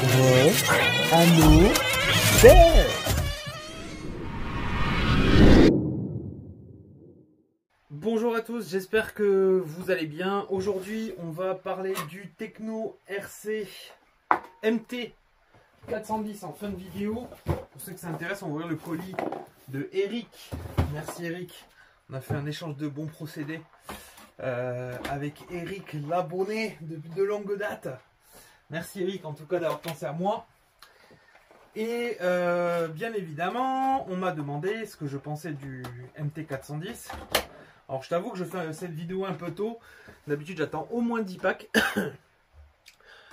Anneau d'air. Bonjour à tous, j'espère que vous allez bien. Aujourd'hui, on va parler du Tecno RC MT 410 en fin de vidéo. Pour ceux que ça intéresse, on va ouvrir le colis de Eric. Merci Eric. On a fait un échange de bons procédés avec Eric, l'abonné depuis de longue date. Merci Eric en tout cas d'avoir pensé à moi. Et bien évidemment, on m'a demandé ce que je pensais du MT 410. Alors je t'avoue que je fais cette vidéo un peu tôt. D'habitude j'attends au moins 10 packs.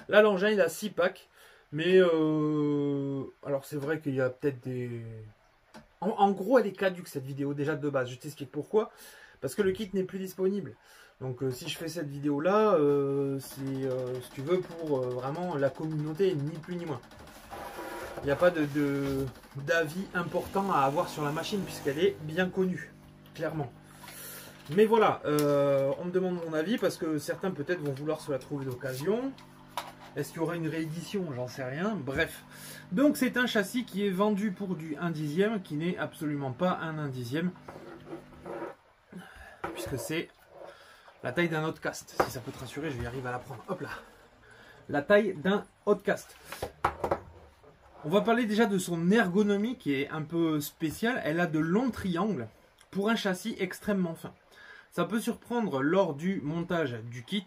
Là l'engin il a 6 packs. Mais alors c'est vrai qu'il y a peut-être des... En gros elle est caduque cette vidéo déjà de base. Je t'explique pourquoi. Parce que le kit n'est plus disponible. Donc si je fais cette vidéo là, c'est si tu veux pour vraiment la communauté, ni plus ni moins. Il n'y a pas d'avis important à avoir sur la machine puisqu'elle est bien connue, clairement. Mais voilà, on me demande mon avis parce que certains peut-être vont vouloir se la trouver d'occasion. Est-ce qu'il y aura une réédition? J'en sais rien. Bref. Donc c'est un châssis qui est vendu pour du 1/10, qui n'est absolument pas un 1/10. Puisque c'est la taille d'un Outcast. Si ça peut te rassurer, je vais y arriver à la prendre. Hop là. La taille d'un Outcast. On va parler déjà de son ergonomie qui est un peu spéciale. Elle a de longs triangles pour un châssis extrêmement fin. Ça peut surprendre lors du montage du kit,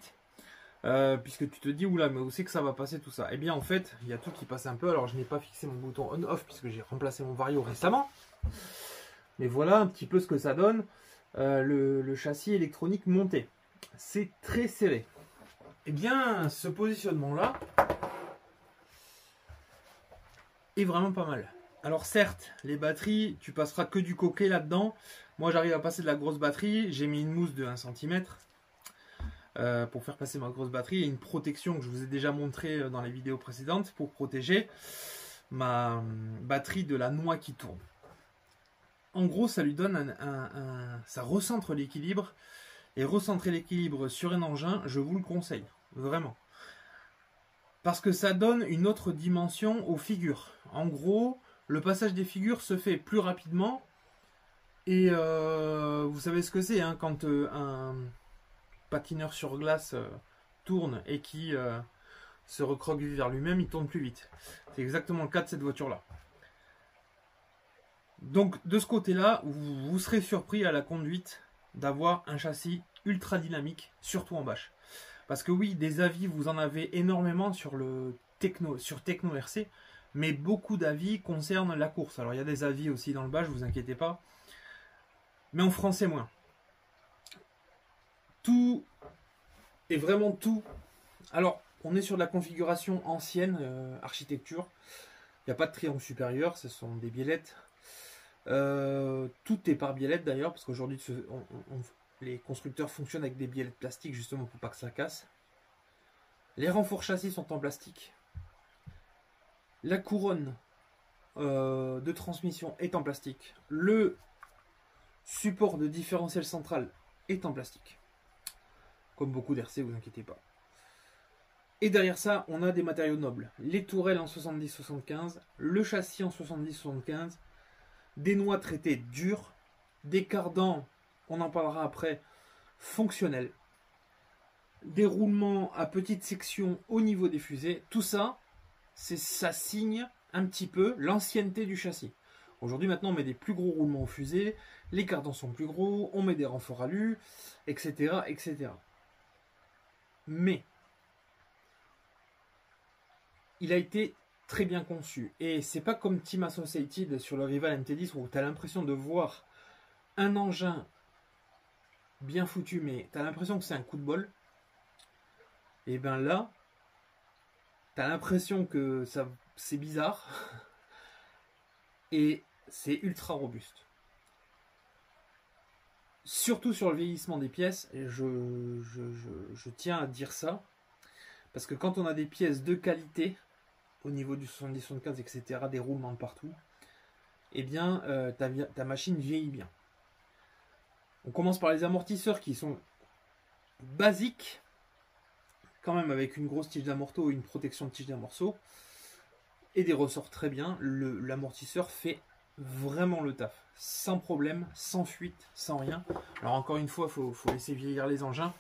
puisque tu te dis, oula, mais où c'est que ça va passer tout ça? Eh bien, en fait, il y a tout qui passe un peu. Alors, je n'ai pas fixé mon bouton on-off, puisque j'ai remplacé mon Vario récemment. Mais voilà un petit peu ce que ça donne, le châssis électronique monté. C'est très serré. Eh bien, ce positionnement-là est vraiment pas mal. Alors certes, les batteries, tu passeras que du coquet là-dedans. Moi, j'arrive à passer de la grosse batterie. J'ai mis une mousse de 1 cm pour faire passer ma grosse batterie. Et une protection que je vous ai déjà montré dans les vidéos précédentes pour protéger ma batterie de la noix qui tourne. En gros, ça lui donne ça recentre l'équilibre. Et recentrer l'équilibre sur un engin, je vous le conseille, vraiment. Parce que ça donne une autre dimension aux figures. En gros, le passage des figures se fait plus rapidement. Et vous savez ce que c'est, hein, quand un patineur sur glace tourne et qui se recroqueville vers lui-même, il tourne plus vite. C'est exactement le cas de cette voiture-là. Donc de ce côté-là, vous serez surpris à la conduite d'avoir un châssis ultra dynamique, surtout en bâche. Parce que oui, des avis, vous en avez énormément sur Tecno RC, mais beaucoup d'avis concernent la course. Alors il y a des avis aussi dans le bâche, vous inquiétez pas. Mais en français moins. Tout est vraiment tout. Alors, on est sur de la configuration ancienne, architecture. Il n'y a pas de triangle supérieur, ce sont des biellettes. Tout est par biellette d'ailleurs, parce qu'aujourd'hui les constructeurs fonctionnent avec des biellettes plastiques justement pour pas que ça casse. Les renforts châssis sont en plastique. La couronne de transmission est en plastique. Le support de différentiel central est en plastique. Comme beaucoup d'RC, vous inquiétez pas. Et derrière ça, on a des matériaux nobles. Les tourelles en 70-75, le châssis en 70-75, des noix traitées dures, des cardans, on en parlera après, fonctionnels, des roulements à petite section au niveau des fusées. Tout ça, ça signe un petit peu l'ancienneté du châssis. Aujourd'hui, maintenant, on met des plus gros roulements aux fusées, les cardans sont plus gros, on met des renforts alu, etc., etc. Mais, il a été très bien conçu. Et c'est pas comme Team Associated sur le rival MT10 où tu as l'impression de voir un engin bien foutu, mais tu as l'impression que c'est un coup de bol. Et bien là, tu as l'impression que c'est bizarre. Et c'est ultra robuste. Surtout sur le vieillissement des pièces, et je tiens à dire ça, parce que quand on a des pièces de qualité, au niveau du 70-75, etc., des roulements de partout, eh bien, ta machine vieillit bien. On commence par les amortisseurs qui sont basiques, quand même avec une grosse tige d'amorto et une protection de tige d'amorceau. et des ressorts très bien, l'amortisseur fait vraiment le taf, sans problème, sans fuite, sans rien. Alors encore une fois, faut laisser vieillir les engins,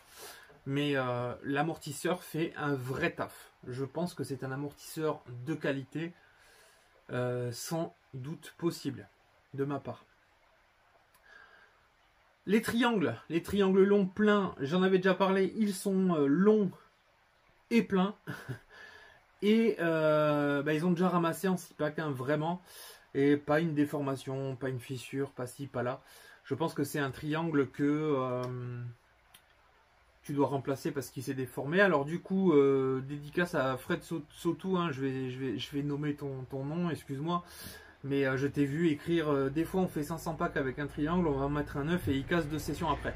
mais l'amortisseur fait un vrai taf. Je pense que c'est un amortisseur de qualité, sans doute possible, de ma part. Les triangles longs pleins, j'en avais déjà parlé, ils sont longs et pleins. Et ils ont déjà ramassé en 6 packs, hein, vraiment. Et pas une déformation, pas une fissure, pas ci, pas là. Je pense que c'est un triangle que tu dois remplacer parce qu'il s'est déformé. Alors du coup, dédicace à Fred Sotou, hein, je vais nommer ton nom, excuse-moi. Mais je t'ai vu écrire, des fois on fait 500 packs avec un triangle, on va en mettre un 9 et il casse 2 sessions après.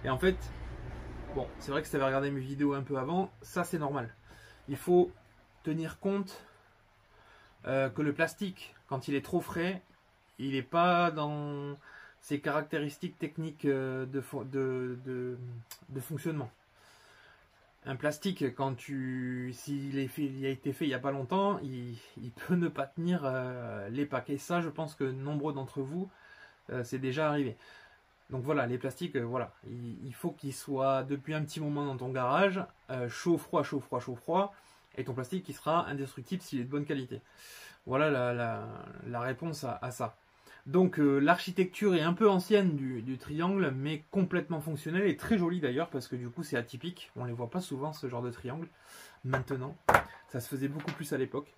Et en fait, bon, c'est vrai que si tu avais regardé mes vidéos un peu avant, ça c'est normal. Il faut tenir compte que le plastique, quand il est trop frais, il n'est pas dans ses caractéristiques techniques de fonctionnement. Un plastique, s'il a été fait il n'y a pas longtemps, il peut ne pas tenir les packs. Et ça, je pense que nombreux d'entre vous, c'est déjà arrivé. Donc voilà, les plastiques, voilà, il faut qu'ils soient depuis un petit moment dans ton garage, chaud, froid, chaud, froid, chaud, froid, et ton plastique qui sera indestructible s'il est de bonne qualité. Voilà la réponse à ça. Donc l'architecture est un peu ancienne du triangle, mais complètement fonctionnelle et très jolie d'ailleurs, parce que du coup c'est atypique, on ne les voit pas souvent ce genre de triangle, maintenant, ça se faisait beaucoup plus à l'époque.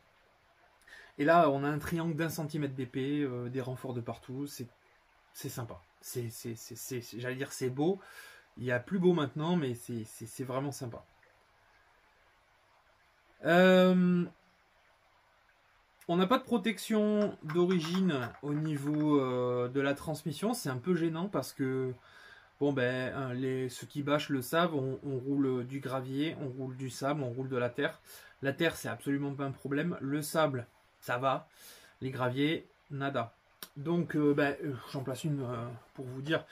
Et là on a un triangle d'1 centimètre d'épais, des renforts de partout, c'est sympa, j'allais dire c'est beau, il y a plus beau maintenant, mais c'est vraiment sympa. On n'a pas de protection d'origine au niveau de la transmission, c'est un peu gênant parce que bon ceux qui bâchent le savent, on roule du gravier, on roule du sable, on roule de la terre. La terre c'est absolument pas un problème, le sable ça va, les graviers nada. Donc j'en place une pour vous dire.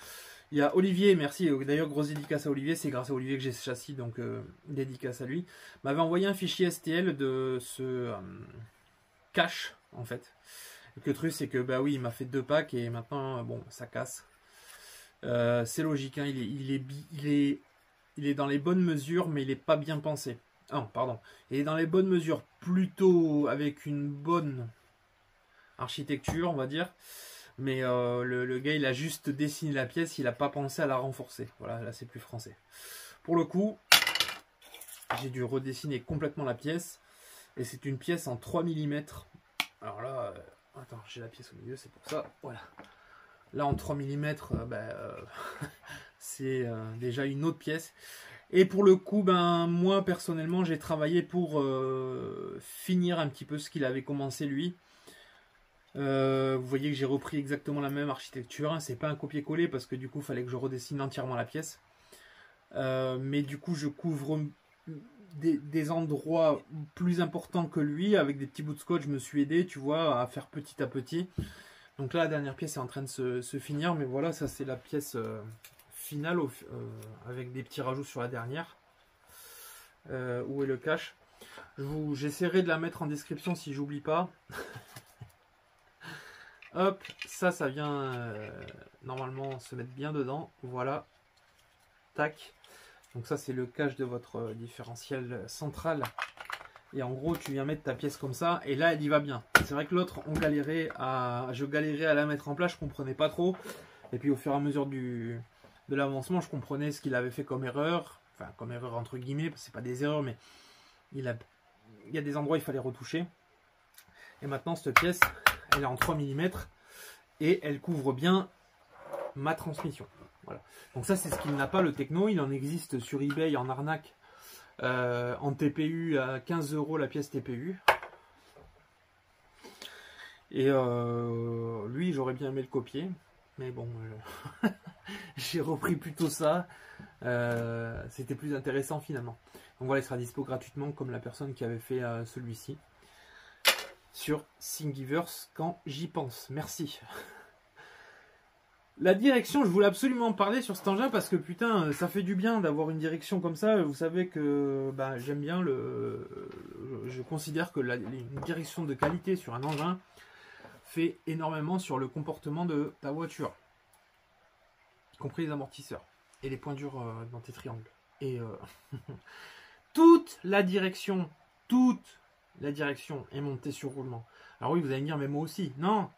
Il y a Olivier, merci, d'ailleurs grosse dédicace à Olivier, c'est grâce à Olivier que j'ai ce châssis, donc dédicace à lui. M'avait envoyé un fichier STL de ce cache en fait. Et le truc c'est que oui, il m'a fait 2 packs et maintenant bon ça casse. C'est logique, hein, il est dans les bonnes mesures, mais il n'est pas bien pensé. Ah, pardon. Il est dans les bonnes mesures, plutôt avec une bonne architecture, on va dire. Mais le gars, il a juste dessiné la pièce, il n'a pas pensé à la renforcer. Voilà, là c'est plus français. Pour le coup, j'ai dû redessiner complètement la pièce. Et c'est une pièce en 3 mm. Alors là, attends, j'ai la pièce au milieu, c'est pour ça. Voilà. Là en 3 mm, c'est déjà une autre pièce. Et pour le coup, moi personnellement, j'ai travaillé pour finir un petit peu ce qu'il avait commencé lui. Vous voyez que j'ai repris exactement la même architecture, hein. C'est pas un copier-coller parce que du coup il fallait que je redessine entièrement la pièce, mais du coup je couvre des endroits plus importants que lui avec des petits bouts de scotch. Je me suis aidé, tu vois, à faire petit à petit. Donc là la dernière pièce est en train de se finir, mais voilà, ça c'est la pièce finale avec des petits rajouts sur la dernière. Où est le cache? J'essaierai de la mettre en description si j'oublie pas. Hop, ça vient normalement se mettre bien dedans. Voilà. Tac. Donc ça, c'est le cache de votre différentiel central. Et en gros, tu viens mettre ta pièce comme ça. Et là, elle y va bien. C'est vrai que l'autre, je galérais à la mettre en place. Je comprenais pas trop. Et puis au fur et à mesure de l'avancement, je comprenais ce qu'il avait fait comme erreur. Enfin, comme erreur entre guillemets. C'est pas des erreurs, mais il y a des endroits où il fallait retoucher. Et maintenant, cette pièce... elle est en 3 mm et elle couvre bien ma transmission. Voilà. Donc ça c'est ce qu'il n'a pas, le Techno. Il en existe sur eBay en arnaque en TPU à 15 € la pièce TPU. Et lui j'aurais bien aimé le copier. Mais bon, j'ai repris plutôt ça. C'était plus intéressant finalement. Donc voilà, il sera dispo gratuitement comme la personne qui avait fait celui-ci. Sur Thingiverse quand j'y pense. Merci. La direction, je voulais absolument en parler sur cet engin parce que putain, ça fait du bien d'avoir une direction comme ça. Vous savez que bah, j'aime bien je considère que une direction de qualité sur un engin fait énormément sur le comportement de ta voiture, y compris les amortisseurs et les points durs dans tes triangles. Et toute la direction est montée sur roulement. Alors oui, vous allez me dire, mais moi aussi. Non.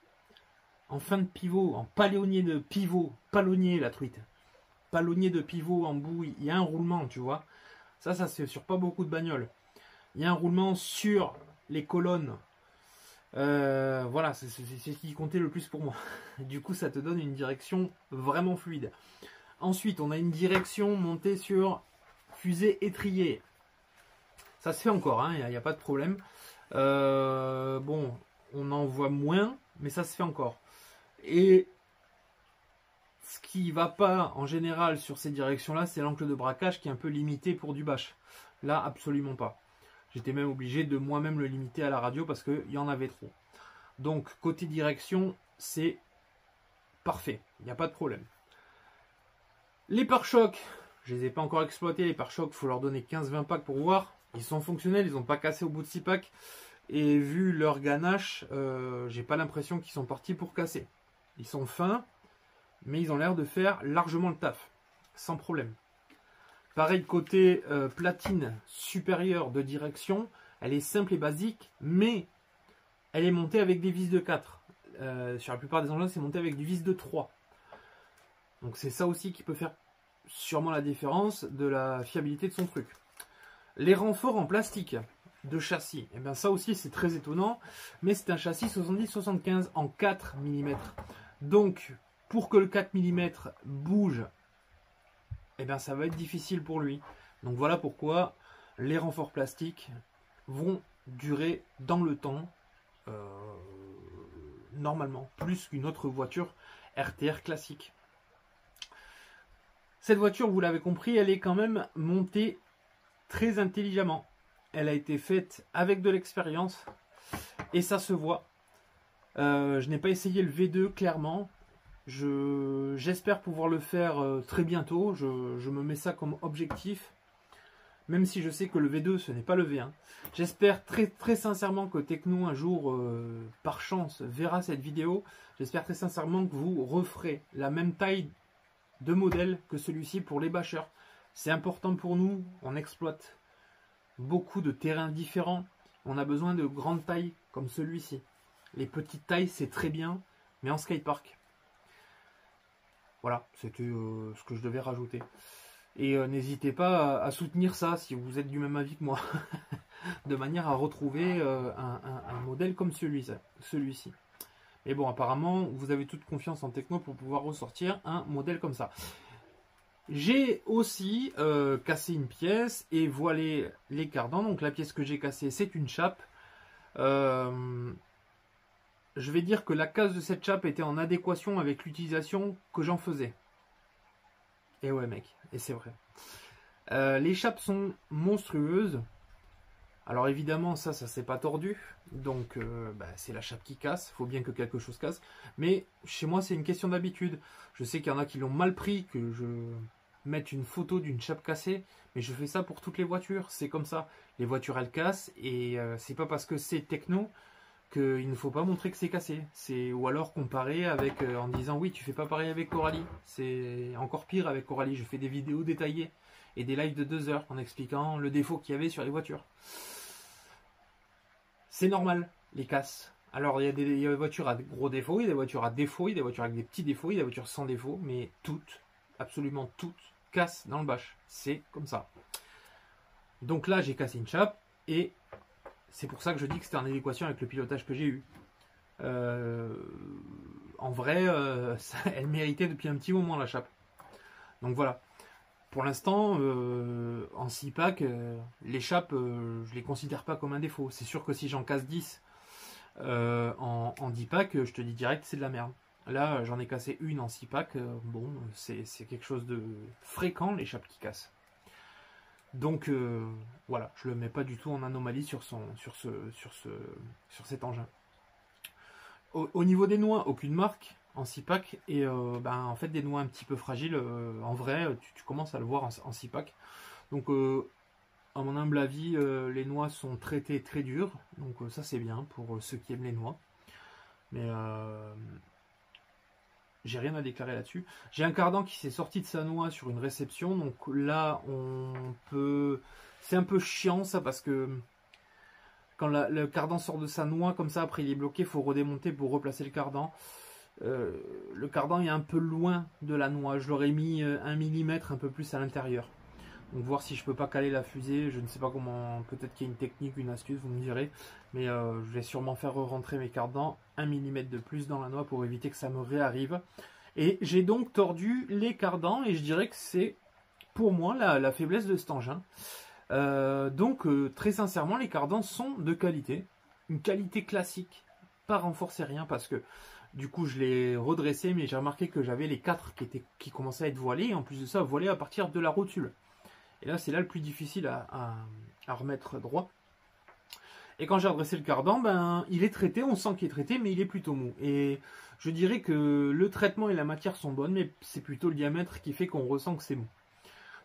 En fin de pivot, en palonnier de pivot, palonnier la truite, palonnier de pivot en bout, il y a un roulement, tu vois. Ça se fait sur pas beaucoup de bagnoles. Il y a un roulement sur les colonnes. Voilà, c'est ce qui comptait le plus pour moi. Du coup, ça te donne une direction vraiment fluide. Ensuite, on a une direction montée sur fusée étrier. Ça se fait encore, hein, il n'y a pas de problème. Bon, on en voit moins, mais ça se fait encore. Et ce qui va pas en général sur ces directions-là, c'est l'angle de braquage qui est un peu limité pour du bash. Là, absolument pas. J'étais même obligé de moi-même le limiter à la radio parce qu'il y en avait trop. Donc, côté direction, c'est parfait. Il n'y a pas de problème. Les pare-chocs, je les ai pas encore exploités. Les pare-chocs, il faut leur donner 15-20 packs pour voir. Ils sont fonctionnels, ils n'ont pas cassé au bout de 6 packs. Et vu leur ganache, j'ai pas l'impression qu'ils sont partis pour casser. Ils sont fins, mais ils ont l'air de faire largement le taf, sans problème. Pareil, côté platine supérieure de direction, elle est simple et basique, mais elle est montée avec des vis de 4. Sur la plupart des engins, c'est monté avec du vis de 3. Donc c'est ça aussi qui peut faire sûrement la différence de la fiabilité de son truc. Les renforts en plastique de châssis, et bien ça aussi c'est très étonnant, mais c'est un châssis 70-75 en 4 mm. Donc pour que le 4 mm bouge, et bien ça va être difficile pour lui. Donc voilà pourquoi les renforts plastiques vont durer dans le temps, normalement, plus qu'une autre voiture RTR classique. Cette voiture, vous l'avez compris, elle est quand même montée très intelligemment. Elle a été faite avec de l'expérience et ça se voit. Je n'ai pas essayé le V2 clairement. J'espère pouvoir le faire très bientôt. Je me mets ça comme objectif. Même si je sais que le V2 ce n'est pas le V1. J'espère très sincèrement que Tecno un jour, par chance, verra cette vidéo. J'espère très sincèrement que vous referez la même taille de modèle que celui-ci pour les bâcheurs. C'est important pour nous. On exploite beaucoup de terrains différents. On a besoin de grandes tailles comme celui-ci. Les petites tailles, c'est très bien, mais en skatepark. Voilà, c'était ce que je devais rajouter. Et n'hésitez pas à soutenir ça si vous êtes du même avis que moi. De manière à retrouver un modèle comme celui-ci. Et bon, apparemment, vous avez toute confiance en Tecno pour pouvoir ressortir un modèle comme ça. J'ai aussi cassé une pièce et voilé les cardans. Donc la pièce que j'ai cassée, c'est une chape. Je vais dire que la casse de cette chape était en adéquation avec l'utilisation que j'en faisais. Et ouais mec, et c'est vrai. Les chapes sont monstrueuses. Alors évidemment ça s'est pas tordu. Donc c'est la chape qui casse. Il faut bien que quelque chose casse. Mais chez moi c'est une question d'habitude. Je sais qu'il y en a qui l'ont mal pris, que je mette une photo d'une chape cassée. Mais je fais ça pour toutes les voitures. C'est comme ça. Les voitures elles cassent. Et c'est pas parce que c'est Tecno qu'il ne faut pas montrer que c'est cassé. Ou alors comparer avec en disant oui tu fais pas pareil avec Coralie. C'est encore pire avec Coralie. Je fais des vidéos détaillées et des lives de 2 heures en expliquant le défaut qu'il y avait sur les voitures. C'est normal les casses. Alors il y a des voitures à gros défauts, il y a des voitures à défauts, il y a des voitures avec des petits défauts, il y a des voitures sans défauts, mais toutes, absolument toutes, cassent dans le bash. C'est comme ça. Donc là j'ai cassé une chape et c'est pour ça que je dis que c'était en adéquation avec le pilotage que j'ai eu. En vrai, elle méritait depuis un petit moment la chape. Donc voilà. Pour l'instant, en 6 packs, les chapes, je les considère pas comme un défaut. C'est sûr que si j'en casse 10 en 10 packs, je te dis direct c'est de la merde. Là, j'en ai cassé une en 6 packs. Bon, c'est quelque chose de fréquent, les chapes qui cassent. Donc voilà, je le mets pas du tout en anomalie sur cet engin. Au niveau des noix, aucune marque. en 6 packs. Et en fait, des noix un petit peu fragiles, en vrai, tu commences à le voir en 6 packs. Donc, à mon humble avis, les noix sont traitées très dures. Donc, ça, c'est bien pour ceux qui aiment les noix. Mais j'ai rien à déclarer là-dessus. J'ai un cardan qui s'est sorti de sa noix sur une réception. Donc là, on peut... C'est un peu chiant ça parce que quand le cardan sort de sa noix comme ça, après il est bloqué, il faut redémonter pour replacer le cardan. Le cardan est un peu loin de la noix. Je l'aurais mis 1 mm un peu plus à l'intérieur. Donc voir si je peux pas caler la fusée. Je ne sais pas comment. Peut-être qu'il y a une technique, une astuce, vous me direz. Mais je vais sûrement faire rentrer mes cardans 1 mm de plus dans la noix pour éviter que ça me réarrive. Et j'ai donc tordu les cardans et je dirais que c'est pour moi la faiblesse de cet engin. Donc très sincèrement, les cardans sont de qualité. Une qualité classique. Pas renforcé rien parce que du coup je l'ai redressé, mais j'ai remarqué que j'avais les 4 qui commençaient à être voilés. Et en plus de ça, voilés à partir de la rotule. Et là, c'est là le plus difficile à remettre droit. Et quand j'ai redressé le cardan, il est traité, on sent qu'il est traité, mais il est plutôt mou. Et je dirais que le traitement et la matière sont bonnes, mais c'est plutôt le diamètre qui fait qu'on ressent que c'est mou.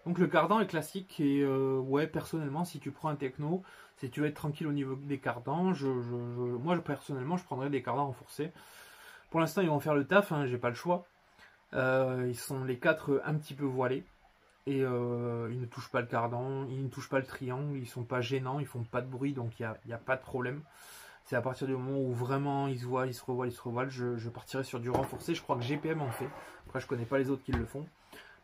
Donc le cardan est classique, et ouais, personnellement, si tu prends un techno, si tu veux être tranquille au niveau des cardans, moi personnellement, je prendrais des cardans renforcés. Pour l'instant, ils vont faire le taf, hein, j'ai pas le choix. Ils sont les 4 un petit peu voilés. Et ils ne touchent pas le cardan, ils ne touchent pas le triangle, ils sont pas gênants, ils font pas de bruit, donc il n'y a pas de problème. C'est à partir du moment où vraiment ils se voilent, ils se revoilent, je partirai sur du renforcé. Je crois que GPM en fait. Après, je connais pas les autres qui le font.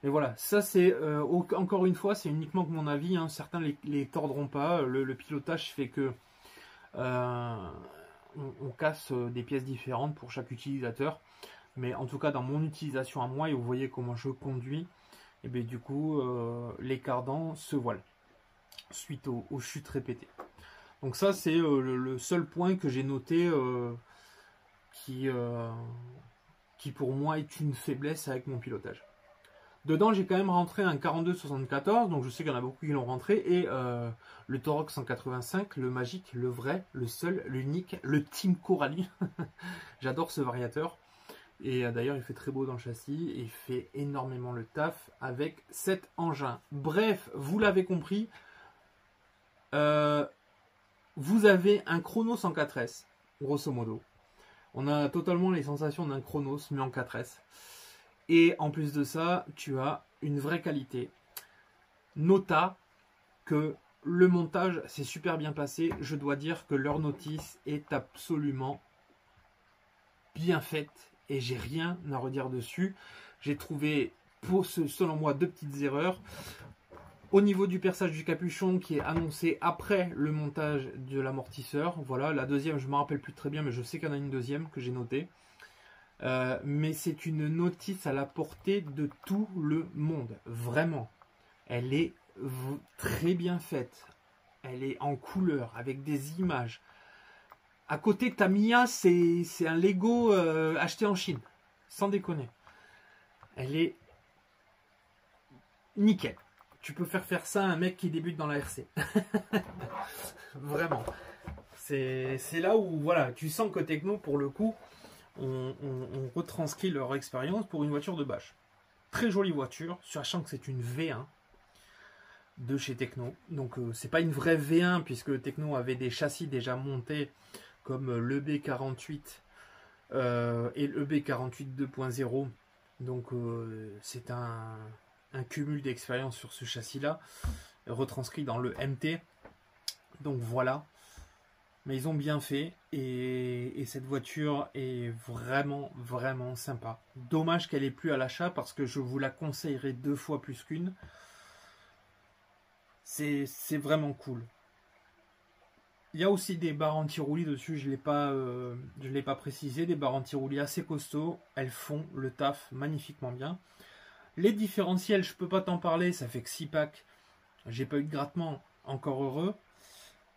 Mais voilà, ça c'est, encore une fois, c'est uniquement que mon avis. Hein. Certains les tordront pas. Le pilotage fait que on casse des pièces différentes pour chaque utilisateur. Mais en tout cas, dans mon utilisation à moi, et vous voyez comment je conduis, et bien du coup les cardans se voilent suite aux chutes répétées. Donc ça c'est le seul point que j'ai noté qui pour moi est une faiblesse avec mon pilotage. Dedans j'ai quand même rentré un 42-74, donc je sais qu'il y en a beaucoup qui l'ont rentré, et le Torox 185, le magique, le vrai, le seul, l'unique, le Team Coralie. J'adore ce variateur. Et d'ailleurs, il fait très beau dans le châssis et il fait énormément le taf avec cet engin. Bref, vous l'avez compris, vous avez un Chronos en 4S, grosso modo. On a totalement les sensations d'un Chronos, mais en 4S. Et en plus de ça, tu as une vraie qualité. Nota que le montage s'est super bien passé. Je dois dire que leur notice est absolument bien faite. Et j'ai rien à redire dessus. J'ai trouvé, selon moi, 2 petites erreurs. Au niveau du perçage du capuchon qui est annoncé après le montage de l'amortisseur. Voilà, la deuxième, je ne me rappelle plus très bien, mais je sais qu'il y en a une deuxième que j'ai notée. Mais c'est une notice à la portée de tout le monde. Vraiment. Elle est très bien faite. Elle est en couleur, avec des images. À côté, Tamiya, c'est un Lego acheté en Chine. Sans déconner. Elle est nickel. Tu peux faire ça à un mec qui débute dans la RC. Vraiment. C'est là où, voilà, tu sens que Techno, pour le coup, on retranscrit leur expérience pour une voiture de bâche. Très jolie voiture, sachant que c'est une V1 de chez Techno. Donc, c'est pas une vraie V1, puisque Techno avait des châssis déjà montés comme l'EB48 et l'EB48 2.0. Donc c'est un cumul d'expérience sur ce châssis-là, retranscrit dans le MT. Donc voilà. Mais ils ont bien fait et cette voiture est vraiment, vraiment sympa. Dommage qu'elle n'ait plus à l'achat parce que je vous la conseillerais 2 fois plus qu'une. C'est vraiment cool. Il y a aussi des barres anti-roulis dessus, je ne l'ai pas précisé, des barres anti-roulis assez costauds, elles font le taf magnifiquement bien. Les différentiels, je ne peux pas t'en parler, ça fait que 6 packs, j'ai pas eu de grattement, encore heureux.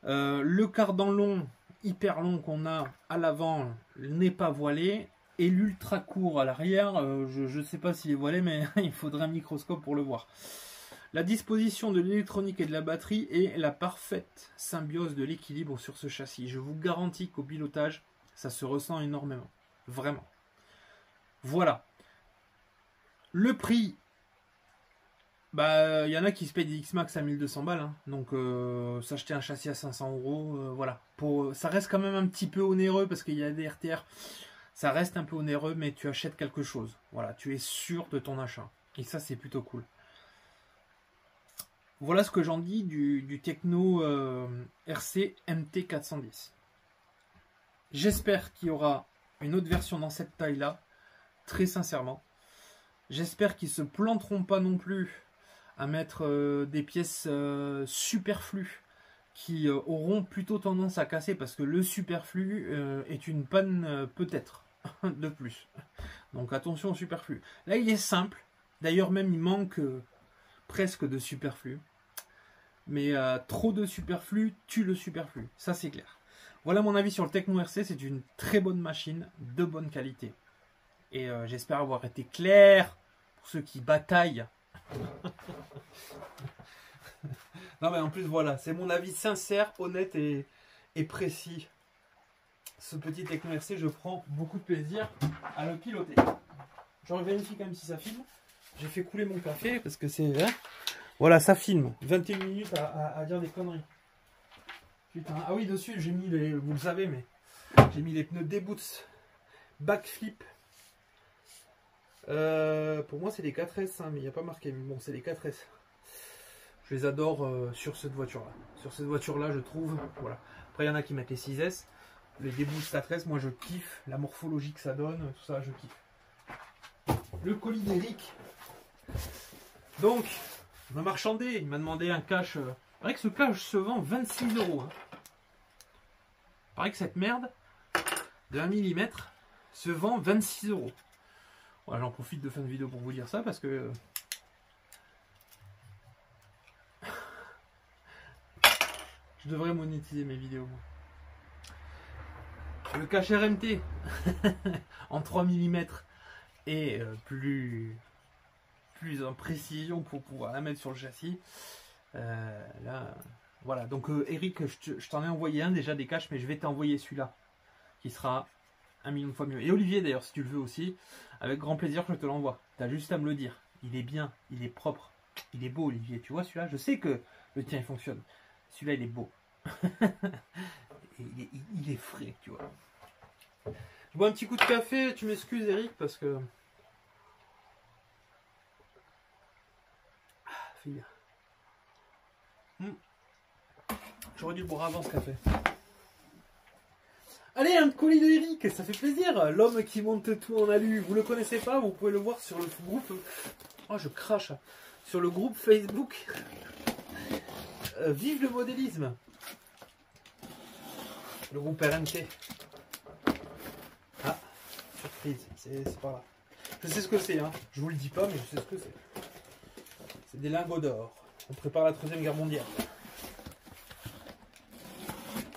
Le cardan long, hyper long qu'on a à l'avant n'est pas voilé, et l'ultra court à l'arrière, je ne sais pas s'il est voilé, mais il faudrait un microscope pour le voir. La disposition de l'électronique et de la batterie est la parfaite symbiose de l'équilibre sur ce châssis. Je vous garantis qu'au pilotage, ça se ressent énormément. Vraiment. Voilà. Le prix, bah, y en a qui se payent des X-Max à 1200 balles. Hein. Donc, s'acheter un châssis à 500 euros, voilà. Ça reste quand même un petit peu onéreux parce qu'il y a des RTR. Ça reste un peu onéreux, mais tu achètes quelque chose. Voilà, tu es sûr de ton achat. Et ça, c'est plutôt cool. Voilà ce que j'en dis du Techno RC MT410. J'espère qu'il y aura une autre version dans cette taille-là. Très sincèrement. J'espère qu'ils ne se planteront pas non plus à mettre des pièces superflues qui auront plutôt tendance à casser parce que le superflu est une panne peut-être de plus. Donc attention au superflu. Là il est simple. D'ailleurs même il manque presque de superflu. Mais trop de superflu tue le superflu. Ça c'est clair. Voilà mon avis sur le Techno RC. C'est une très bonne machine de bonne qualité. Et j'espère avoir été clair pour ceux qui bataillent. Non mais en plus voilà, c'est mon avis sincère, honnête et précis. Ce petit Techno RC, je prends beaucoup de plaisir à le piloter. Je vérifie quand même si ça filme. J'ai fait couler mon café parce que c'est... Hein, voilà, ça filme. 21 minutes à dire des conneries. Putain, ah oui, dessus, j'ai mis les... Vous le savez, mais... J'ai mis les pneus D-Boots Backflip. Pour moi, c'est les 4S, hein, mais il n'y a pas marqué. Mais bon, c'est les 4S. Je les adore sur cette voiture-là. Sur cette voiture-là, je trouve. Voilà. Après, il y en a qui mettent les 6S. Les D-Boots 4S, moi, je kiffe. La morphologie que ça donne, tout ça, je kiffe. Le colis d'Eric. Donc, il m'a marchandé. Il m'a demandé un cash. Il paraît que ce cash se vend 26 €. Hein. Il paraît que cette merde de 1 mm se vend 26 €. Voilà, j'en profite de fin de vidéo pour vous dire ça parce que... Je devrais monétiser mes vidéos. Le cache RMT en 3 mm et plus en précision pour pouvoir la mettre sur le châssis. Là, voilà. Donc Eric, je t'en ai envoyé un déjà des caches, mais je vais t'envoyer celui-là qui sera 1 million de fois mieux. Et Olivier d'ailleurs, si tu le veux aussi, avec grand plaisir je te l'envoie. Tu as juste à me le dire. Il est bien, il est propre, il est beau Olivier. Tu vois celui-là, je sais que le tien il fonctionne. Celui-là il est beau. il est frais, tu vois. Je bois un petit coup de café, tu m'excuses Eric parce que... fille. J'aurais dû le boire avant ce café. Allez, un colis de Eric, ça fait plaisir. L'homme qui monte tout en alu. Vous le connaissez pas, vous pouvez le voir sur le groupe... Oh, je crache. Sur le groupe Facebook. Vive le modélisme. Le groupe RMT. Ah, surprise, c'est pas là. Je sais ce que c'est, hein. Je vous le dis pas, mais je sais ce que c'est. C'est des lingots d'or. On prépare la 3e guerre mondiale.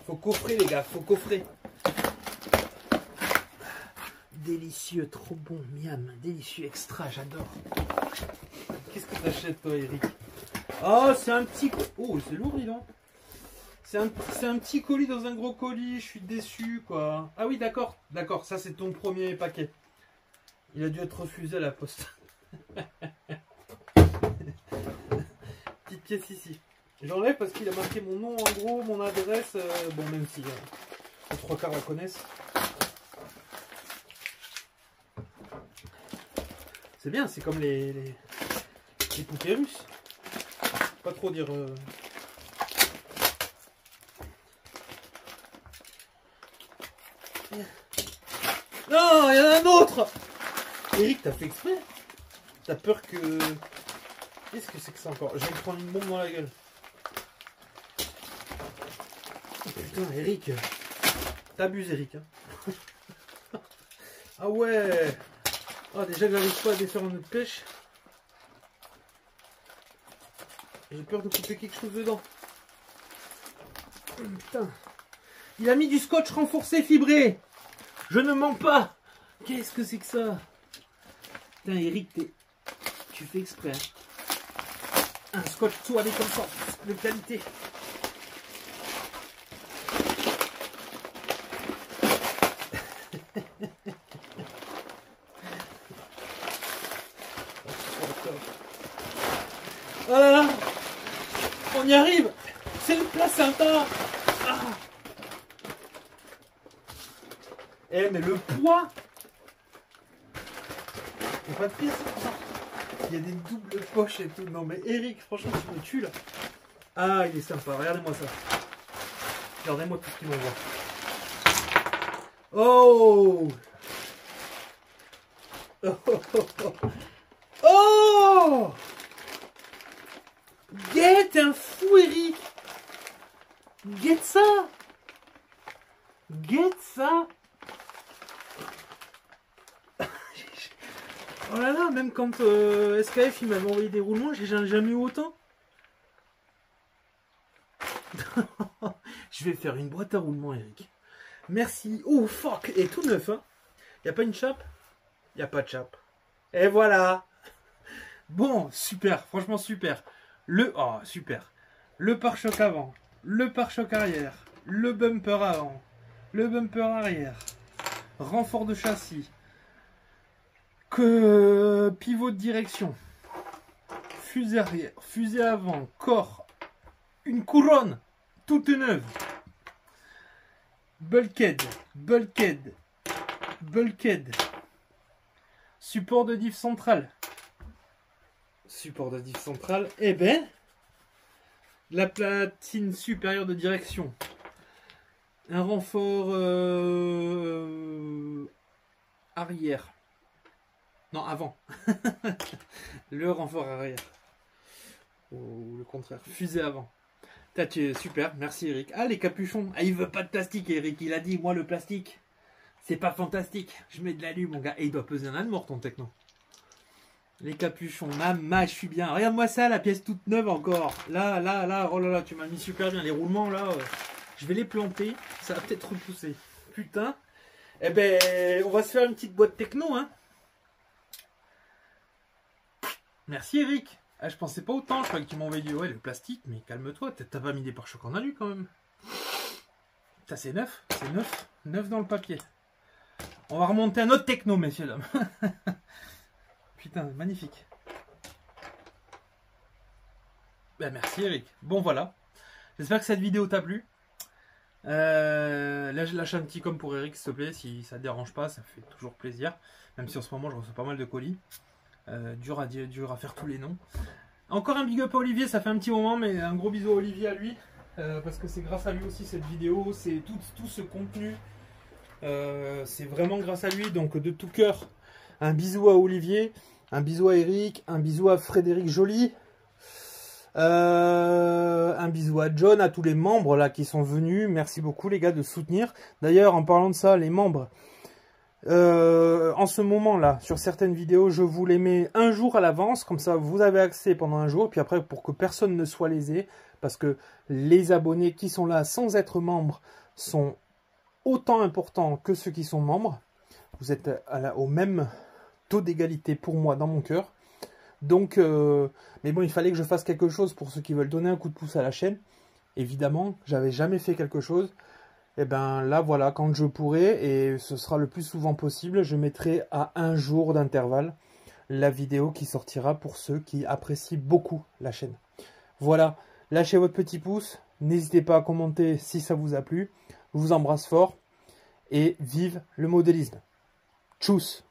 Faut coffrer, les gars, faut coffrer. Délicieux, trop bon, miam, délicieux, extra, j'adore. Qu'est-ce que t'achètes, toi, Eric? Oh, c'est un petit... Oh, c'est lourd, dis donc. C'est un petit colis dans un gros colis, je suis déçu quoi. Ah oui d'accord, d'accord, ça c'est ton premier paquet. Il a dû être refusé à la poste. Petite pièce ici. J'enlève parce qu'il a marqué mon nom en gros, mon adresse, bon même si les 3/4 la connaissent. C'est bien, c'est comme les poupées russes. Pas trop dire... Non, il y en a un autre. Eric, t'as fait exprès? T'as peur que... Qu'est-ce que c'est que ça encore? Je vais me prendre une bombe dans la gueule. Oh, putain, Eric. T'abuses, Eric. Hein. Ah ouais. Oh, déjà que j'arrive pas à défaire un autre pêche. J'ai peur de couper quelque chose dedans. Putain. Il a mis du scotch renforcé fibré. Je ne mens pas. Qu'est-ce que c'est que ça? Putain, Eric, tu fais exprès. Hein. Un scotch tout avec comme ça, de qualité. y arrive. C'est le placenta. Ah. Eh, mais le poids. Il n'y a pas de pire. Il y a des doubles poches et tout. Non, mais Eric, franchement, tu me tues là. Ah, il est sympa. Regardez-moi ça. Regardez-moi tout ce qu'il m'envoie. Oh. Oh, oh, oh. Oh. Get un fou, Eric. Get ça. Get ça. Oh là là, même quand SKF il m'avait envoyé des roulements, j'ai jamais eu autant. Je vais faire une boîte à roulements, Eric. Merci. Oh fuck. Et tout neuf, hein. Y a pas une chape? Y a pas de chape. Et voilà. Bon, super. Franchement, super. Oh, super. Le pare-choc avant. Le pare-choc arrière. Le bumper avant. Le bumper arrière. Renfort de châssis. Pivot de direction. Fusée arrière. Fusée avant. Corps. Une couronne. Toute neuve. Bulkhead. Bulkhead. Bulkhead. Support de diff central. Support de diff central. Eh ben, la platine supérieure de direction. Un renfort arrière. Non, avant. Le renfort arrière. Ou le contraire. Fusée avant. Super, merci Eric. Ah, les capuchons. Ah, il veut pas de plastique, Eric. Il a dit, moi, le plastique, c'est pas fantastique. Je mets de l'alu, mon gars. Et il doit peser un âne mort, ton techno. Les capuchons. Maman, je suis bien. Regarde-moi ça, la pièce toute neuve encore. Là, là, là. Oh là là, tu m'as mis super bien. Les roulements, là, je vais les planter. Ça va peut-être repousser. Putain. Eh ben, on va se faire une petite boîte techno, hein. Merci, Eric. Ah, je pensais pas autant, je croyais que tu m'envoyais dit ouais le plastique, mais calme-toi, t'as pas mis des pare-chocs en alu quand même. Ça c'est neuf, neuf dans le papier. On va remonter un autre techno, messieurs dames. Putain, magnifique. Ben merci Eric. Bon voilà, j'espère que cette vidéo t'a plu. Là je lâche un petit com pour Eric s'il te plaît, si ça te dérange pas, ça fait toujours plaisir. Même si en ce moment je reçois pas mal de colis. Dur à faire tous les noms. Encore un big up à Olivier, ça fait un petit moment, mais un gros bisou à Olivier à lui, parce que c'est grâce à lui aussi cette vidéo, c'est tout ce contenu, c'est vraiment grâce à lui, donc de tout cœur, un bisou à Olivier, un bisou à Eric, un bisou à Frédéric Joly, un bisou à John, à tous les membres là qui sont venus, merci beaucoup les gars de soutenir. D'ailleurs en parlant de ça, les membres, en ce moment là sur certaines vidéos je vous les mets un jour à l'avance, comme ça vous avez accès pendant un jour, puis après pour que personne ne soit lésé, parce que les abonnés qui sont là sans être membres sont autant importants que ceux qui sont membres. Vous êtes au même taux d'égalité pour moi dans mon cœur, donc mais bon, il fallait que je fasse quelque chose pour ceux qui veulent donner un coup de pouce à la chaîne. Évidemment, j'avais jamais fait quelque chose. Et ben là voilà, quand je pourrai, et ce sera le plus souvent possible, je mettrai à un jour d'intervalle la vidéo qui sortira pour ceux qui apprécient beaucoup la chaîne. Voilà, lâchez votre petit pouce, n'hésitez pas à commenter si ça vous a plu, je vous embrasse fort, et vive le modélisme. Tchuss!